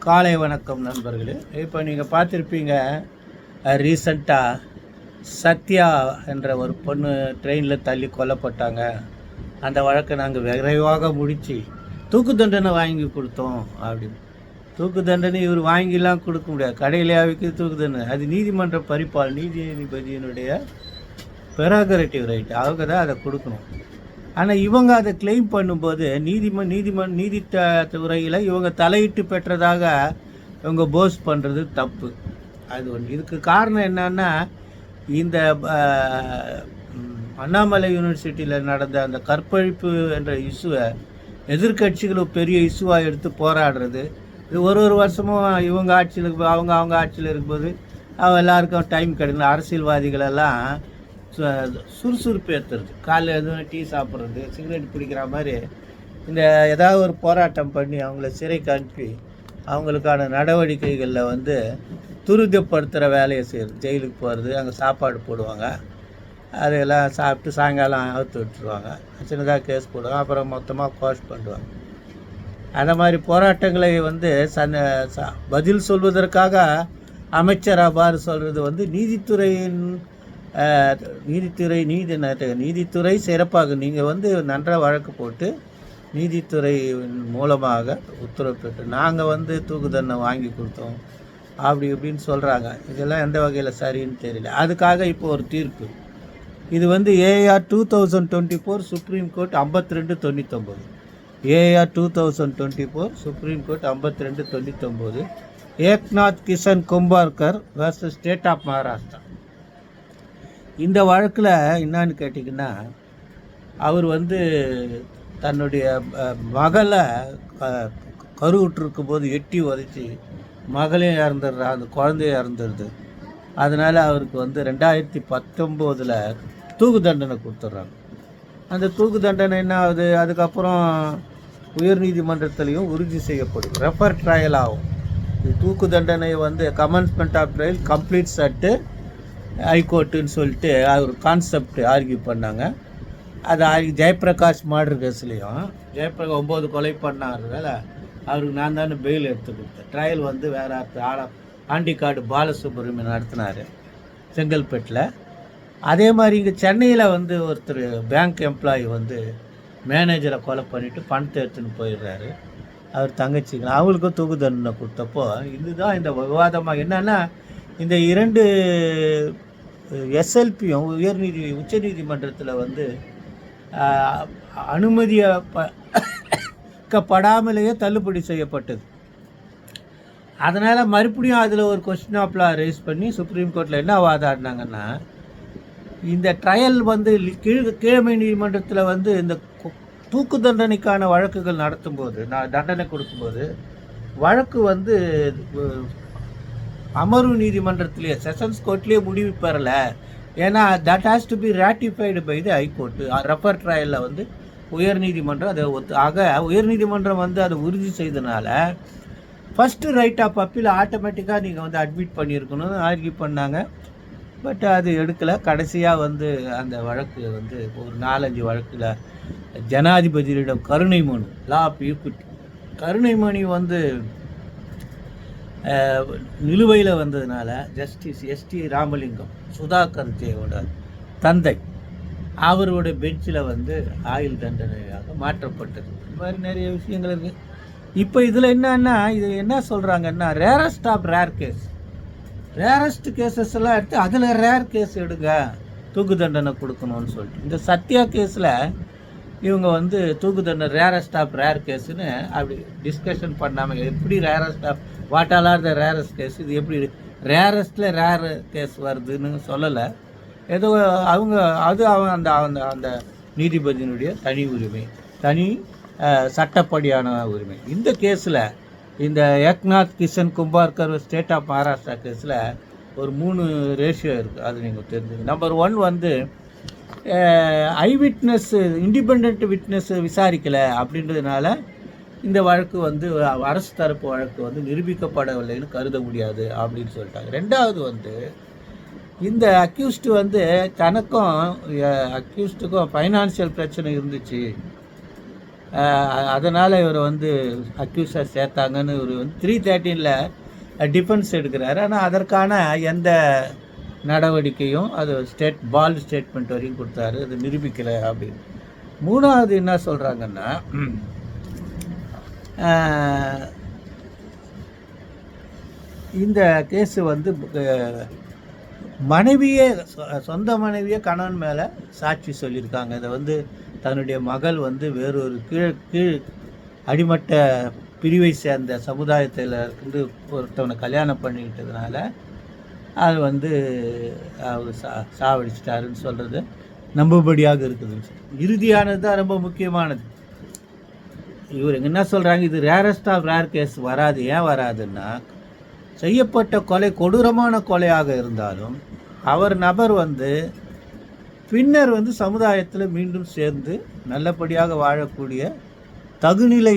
காலை வணக்கம் நண்பர்களே. இப்போ நீங்கள் பார்த்துருப்பீங்க, ரீசண்டாக சத்யா என்ற ஒரு பொண்ணு ட்ரெயினில் தள்ளி கொல்லப்பட்டாங்க. அந்த வழக்கை நாங்கள் விரைவாக முடித்து தூக்கு தண்டனை வாங்கி கொடுத்தோம் அப்படின்னு. தூக்கு தண்டனை இவர் வாங்கிலாம் கொடுக்க முடியாது, கடையிலேயாவுக்கு தூக்கு தண்டனை அது நீதிமன்ற பரிபால் நீதிபதியினுடைய பெராகரேட்டிவ் ரைட், அவங்க தான் அதை கொடுக்கணும். ஆனால் இவங்க அதை கிளைம் பண்ணும்போது நீதித்துறையில் இவங்க தலையிட்டு பெற்றதாக இவங்க போஸ் பண்ணுறது தப்பு. அது ஒன்று. இதுக்கு காரணம் என்னன்னா, இந்த அண்ணாமலை யூனிவர்சிட்டியில் நடந்த அந்த கற்பழிப்பு என்ற இஷ்யூவை எதிர்கட்சிகளும் பெரிய இஷ்யூவாக எடுத்து போராடுறது. இது ஒரு வருஷமும் இவங்க ஆட்சியில் அவங்க ஆட்சியில் இருக்கும்போது எல்லாருக்கும் டைம் கிடைக்கல. அரசியல்வாதிகளெல்லாம் சுறுசுறுப்பு ஏற்றுறது, காலையில் எதுவும் டீ சாப்பிட்றது, சிகரெட் பிடிக்கிற மாதிரி இந்த ஏதாவது ஒரு போராட்டம் பண்ணி அவங்கள சிறைக்கு அனுப்பி அவங்களுக்கான நடவடிக்கைகளில் துரிதப்படுத்துகிற வேலையை செய்கிறது. ஜெயிலுக்கு போகிறது, அங்கே சாப்பாடு போடுவாங்க, அதையெல்லாம் சாப்பிட்டு சாயங்காலம் அவுத்து விட்டுருவாங்க, சின்னதாக கேஸ் போடுவாங்க, அப்புறம் மொத்தமாக கோஷ் பண்ணுவாங்க. அந்த மாதிரி போராட்டங்களை பதில் சொல்வதற்காக அமைச்சர் அவ்வாறு சொல்கிறது நீதித்துறை சிறப்பாக நீங்கள் நன்றாக வழக்கு போட்டு நீதித்துறை மூலமாக உத்தரவு பெற்று நாங்கள் தூக்கு தண்டனை வாங்கி கொடுத்தோம் அப்படி இப்படின்னு சொல்கிறாங்க. இதெல்லாம் எந்த வகையில் சரின்னு தெரியல. அதுக்காக இப்போ ஒரு தீர்ப்பு, இது AIR 2024 Supreme Court 5299, AIR 2024 Supreme Court 5299, Eknath Kishan Kumbharkar versus state of Maharashtra. இந்த வழக்கில் என்னான்னு கேட்டிங்கன்னா, அவர் தன்னுடைய மகளை கருவுற்றிருக்கும் போது எட்டி உதைச்சி மகளையும் இறந்துடுறா, அந்த குழந்தைய இறந்துடுது. அதனால் அவருக்கு 2019 தூக்கு தண்டனை கொடுத்துட்றாங்க. அந்த தூக்கு தண்டனை என்ன ஆகுது, அதுக்கப்புறம் உயர்நீதிமன்றத்திலையும் உறுதி செய்யப்படும், ரெஃபர் ட்ரையல் ஆகும். தூக்கு தண்டனை கமன்ஸ்மெண்ட் ஆஃப் ட்ரையல் கம்ப்ளீட் சட்டு ஹைகோர்ட்டுன்னு சொல்லிட்டு ஒரு கான்செப்ட் ஆர்கியூ பண்ணாங்க. அது ஜெயபிரகாஷ் மர்டர் கேஸ்லேயும் 9 கொலை பண்ணாததால் அவருக்கு நான் தானே பெயில் எடுத்து கொடுத்தேன். ட்ரையல் வேறு ஆண்டிக்காடு பாலசுப்ரமணியன் நடத்தினார் செங்கல்பேட்டில். அதே மாதிரி இங்கே சென்னையில் ஒருத்தர் பேங்க் எம்ப்ளாயி மேனேஜரை கொலை பண்ணிவிட்டு பணத்தை எடுத்துன்னு போயிடுறாரு. அவர் தங்கச்சிங்க அவங்களுக்கும் தூக்கு தண்டனை கொடுத்தப்போ இதுதான் இந்த விவாதமாக என்னன்னா, இந்த 2 எஸ்எல்பியும் உச்சநீதிமன்றத்தில் அனுமதிக்கப்படாமலேயே தள்ளுபடி செய்யப்பட்டது. அதனால் மறுபடியும் அதில் ஒரு கொஸ்டின் ஆஃப் லா ரைஸ் பண்ணி சுப்ரீம் கோர்ட்டில் என்ன வாதாடினாங்கன்னா, இந்த ட்ரையல் கீழமை நீதிமன்றத்தில் இந்த தூக்கு தண்டனைக்கான வழக்குகள் நடத்தும்போது, தண்டனை கொடுக்கும்போது வழக்கு அமர்வு நீதிமன்றத்திலேயே செஷன்ஸ் கோர்ட்லேயே முடிவு பெறலை. ஏன்னா that has to be ratified by the high court. Refer ட்ரையலில் உயர்நீதிமன்றம் அதை உயர்நீதிமன்றம் அதை உறுதி செய்தனால ஃபஸ்ட்டு ரைட் ஆஃப் அப்பீல் ஆட்டோமேட்டிக்காக நீங்கள் அட்மிட் பண்ணியிருக்கணும்னு ஆர்கியூ பண்ணாங்க. பட் அது எடுக்கலை. கடைசியாக அந்த வழக்கு ஒரு 4-5 வழக்கில் ஜனாதிபதியிடம் கருணை மனு, லா ஆஃப் ஈக்விட்டி கருணை மனு நிலுவையில் வந்ததுனால ஜஸ்டிஸ் எஸ்டி ராமலிங்கம், சுதாகர் ஜெயோட தந்தை, அவருடைய பெஞ்சில் ஆயுள் தண்டனையாக மாற்றப்பட்டது. இந்த மாதிரி நிறைய விஷயங்கள் இருக்குது. இப்போ இதில் என்னன்னா, இது என்ன சொல்கிறாங்கன்னா, rarest of rare case, rarest cases எல்லாம் எடுத்து அதில் ரேர் கேஸ் எடுங்க, தூக்கு தண்டனை கொடுக்கணும்னு சொல்லிட்டு இந்த சத்யா கேஸில் இவங்க தூக்கு தண்டனை ரேரஸ்ட் ஆஃப் ரேர் கேஸுன்னு அப்படி டிஸ்கஷன் பண்ணாமல், எப்படி rarest of what all are the rarest case, இது எப்படி ரேரஸ்ட்டில் ரேர் கேஸ் வருதுன்னு சொல்லலை. ஏதோ அந்த நீதிபதியினுடைய தனி உரிமை, தனி சட்டப்படியான உரிமை. இந்த கேஸில் இந்த ஏக்நாத் கிஷன் கும்பார்கர் ஸ்டேட் ஆஃப் மகாராஷ்டிரா கேஸில் ஒரு 3 ரேஷியோ இருக்குது. அது நீங்கள் தெரிஞ்சுங்க. நம்பர் 1 ஐ விட்னஸ், இண்டிபெண்ட் விட்னஸ் விசாரிக்கலை அப்படின்றதுனால இந்த வழக்கு அரசு தரப்பு வழக்கு நிரூபிக்கப்படவில்லைன்னு கருத முடியாது அப்படின்னு சொல்லிட்டாங்க. 2வது இந்த அக்யூஸ்டு தனக்கும் அக்யூஸ்டுக்கும் ஃபைனான்சியல் பிரச்சனை இருந்துச்சு, அதனால் இவரை வந்து அக்யூஸாக சேர்த்தாங்கன்னு இவர் வந்து 313 டிஃபென்ஸ் எடுக்கிறாரு. ஆனால் அதற்கான எந்த நடவடிக்கையும் அது பால்டு ஸ்டேட்மெண்ட் வரைக்கும் கொடுத்தாரு, அது நிரூபிக்கலை அப்படின்னு. மூணாவது என்ன சொல்கிறாங்கன்னா, இந்த கேஸு வந்து மனைவியே சொந்த மனைவியே கணவன் மேலே சாட்சி சொல்லியிருக்காங்க. இதை வந்து தன்னுடைய மகள் வந்து வேறொரு கீழ் அடிமட்ட பிரிவை சேர்ந்த சமுதாயத்தில் இருந்து ஒருத்தவனை கல்யாணம் பண்ணிக்கிட்டதுனால அது வந்து அவர் சாவடிச்சிட்டாருன்னு சொல்கிறது நம்பும்படியாக இருக்குதுன்னு இறுதியானது தான் ரொம்ப முக்கியமானது. இவர் என்ன சொல்கிறாங்க, இது ரேரஸ்ட் ஆஃப் ரேர் கேஸ் வராது. ஏன் வராதுன்னா, செய்யப்பட்ட கொலை கொடூரமான கொலையாக இருந்தாலும் அவர் நபர் வந்து பின்னர் வந்து சமுதாயத்தில் மீண்டும் சேர்ந்து நல்லபடியாக வாழக்கூடிய தகுநிலை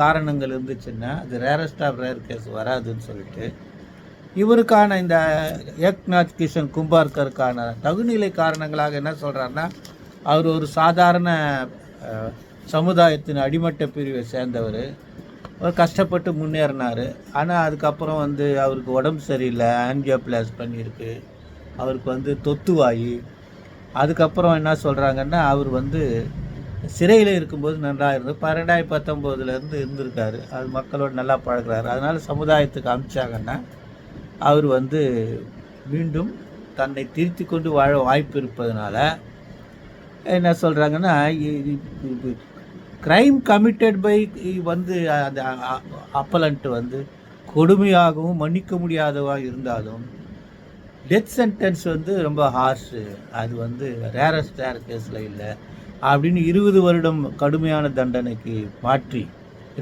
காரணங்கள் இருந்துச்சுன்னா அது ரேரஸ்ட் ஆஃப் ரேர் கேஸ் வராதுன்னு சொல்லிட்டு இவருக்கான இந்த ஏக்நாத் கிஷன் கும்பார்கருக்கான தகுநிலை காரணங்களாக என்ன சொல்கிறாருன்னா, அவர் ஒரு சாதாரண சமுதாயத்தின் அடிமட்ட பிரிவை சேர்ந்தவர், அவர் கஷ்டப்பட்டு முன்னேறினார். ஆனால் அதுக்கப்புறம் வந்து அவருக்கு உடம்பு சரியில்லை, ஆன்ஜியோபிளாஸ்டி பண்ணியிருக்கு, அவருக்கு வந்து தொத்துவாயி, அதுக்கப்புறம் என்ன சொல்கிறாங்கன்னா அவர் வந்து சிறையில் இருக்கும்போது நன்றாக இருந்தது, 2019 இருந்திருக்காரு, அது மக்களோடு நல்லா பழகிறாரு. அதனால் சமுதாயத்துக்கு அனுப்பிச்சாங்கன்னா அவர் வந்து மீண்டும் தன்னை திருத்தி கொண்டு வாழ வாய்ப்பு இருப்பதனால என்ன சொல்கிறாங்கன்னா, க்ரைம் கமிட்டட் பை வந்து அந்த அப்பலண்ட் வந்து கொடுமையாகவும் மன்னிக்க முடியாதவாக இருந்தாலும் டெத் சென்டென்ஸ் வந்து ரொம்ப ஹார்ஷு, அது வந்து ரேரஸ்ட் ரேர் கேஸில் இல்லை அப்படின்னு 20 வருடம் கடுமையான தண்டனைக்கு மாற்றி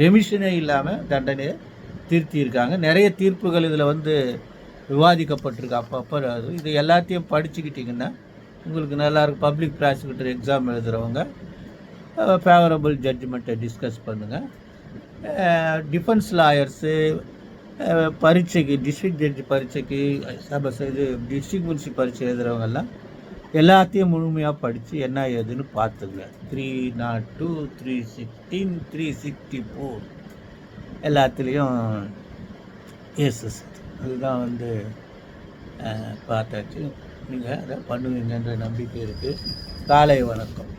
ரெமிஷனே இல்லாமல் தண்டனையை திருத்தியிருக்காங்க. நிறைய தீர்ப்புகள் இதில் வந்து விவாதிக்கப்பட்டிருக்கு அப்பப்போ. இது எல்லாத்தையும் படிச்சுக்கிட்டிங்கன்னா உங்களுக்கு நல்லாயிருக்கும். பப்ளிக் ப்ராசிக்யூட்டர் எக்ஸாம் எழுதுகிறவங்க ஃபேவரபிள் ஜட்ஜ்மெண்ட்டை டிஸ்கஸ் பண்ணுங்கள். டிஃபென்ஸ் லாயர்ஸு பரீட்சைக்கு டிஸ்ட்ரிக்ட் ஜட்ஜ் பரீட்சைக்கு இது டிஸ்ட்ரிக்ட் முன்சி பரீட்சை எழுதுகிறவங்கெல்லாம் எல்லாத்தையும் முழுமையாக படித்து என்ன ஏதுன்னு பார்த்துங்க. 302, 316, 364 எல்லாத்துலேயும் கேசஸ் அதுதான் வந்து பார்த்தாச்சு. நீங்கள் அதை பண்ணுவீங்கன்ற நம்பிக்கை இருக்குது. காலை வணக்கம்.